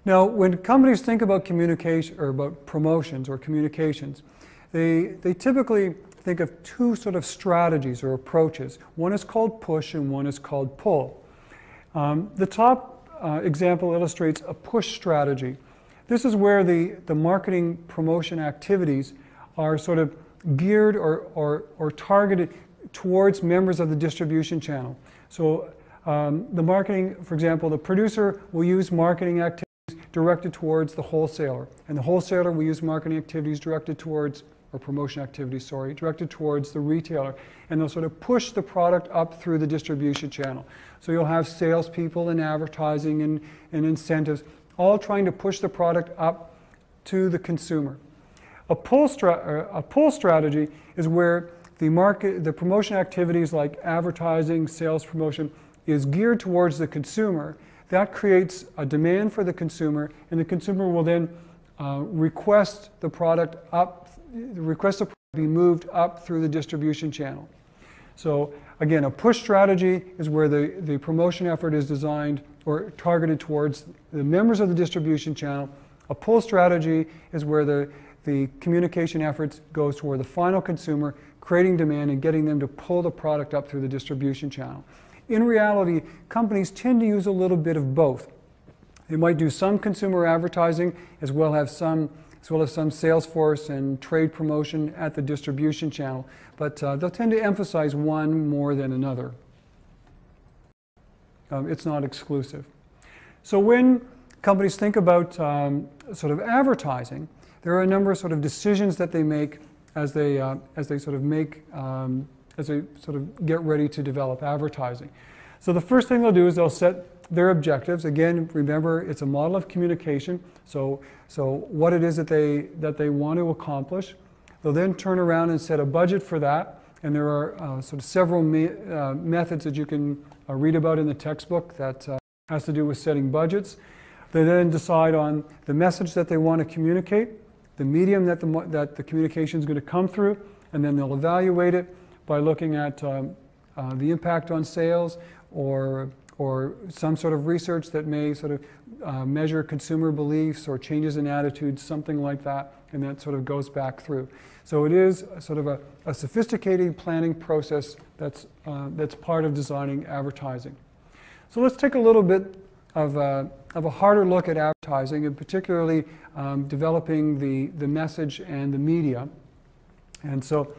Now, when companies think about communication or about promotions or communications, they typically think of two sort of strategies or approaches. One is called push and one is called pull. The top example illustrates a push strategy. This is where the marketing promotion activities are sort of geared or targeted towards members of the distribution channel. So the marketing, for example, the producer will use marketing activities directed towards the wholesaler, and the wholesaler will use marketing activities directed towards, or promotion activities, sorry, directed towards the retailer, and they'll sort of push the product up through the distribution channel. So you'll have salespeople and advertising and incentives all trying to push the product up to the consumer. A pull strategy is where the promotion activities like advertising, sales promotion is geared towards the consumer. That creates a demand for the consumer, and the consumer will then request the product be moved up through the distribution channel. So again, a push strategy is where the promotion effort is designed or targeted towards the members of the distribution channel. A pull strategy is where the communication efforts goes toward the final consumer, creating demand and getting them to pull the product up through the distribution channel. In reality, companies tend to use a little bit of both. They might do some consumer advertising as well as some sales force and trade promotion at the distribution channel, but they'll tend to emphasize one more than another. It's not exclusive. So when companies think about sort of advertising, there are a number of sort of decisions that they make as they sort of get ready to develop advertising. So the first thing they'll do is they'll set their objectives. Again, remember, it's a model of communication. So what it is that they want to accomplish. They'll then turn around and set a budget for that. And there are sort of several methods that you can read about in the textbook that has to do with setting budgets. They then decide on the message that they want to communicate, the medium that the communication is going to come through, and then they'll evaluate it by looking at the impact on sales or some sort of research that may sort of measure consumer beliefs or changes in attitudes, something like that, and that sort of goes back through. So it is sort of a sophisticated planning process that's part of designing advertising. So let's take a little bit of a harder look at advertising, and particularly developing the message and the media. And so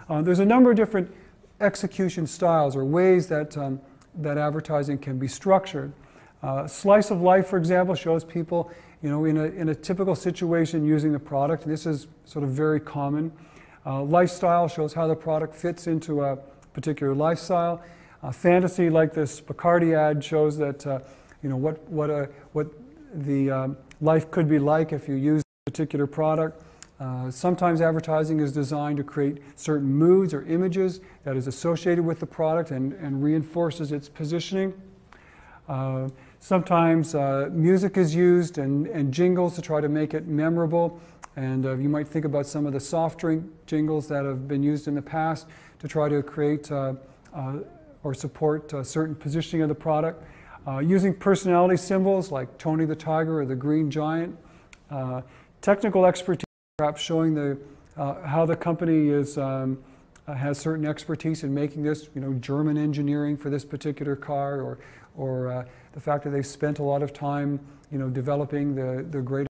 there's a number of different execution styles or ways that advertising can be structured. Slice of life, for example, shows people, in a typical situation using the product. This is sort of very common. Lifestyle shows how the product fits into a particular lifestyle. Fantasy, like this Bacardi ad, shows that what the life could be like if you use a particular product. Sometimes advertising is designed to create certain moods or images that is associated with the product and reinforces its positioning. Sometimes music is used and jingles to try to make it memorable. And you might think about some of the soft drink jingles that have been used in the past to try to create or support certain positioning of the product. Using personality symbols like Tony the Tiger or the Green Giant. Technical expertise, perhaps showing how the company has certain expertise in making this, German engineering for this particular car, or the fact that they've spent a lot of time, developing the great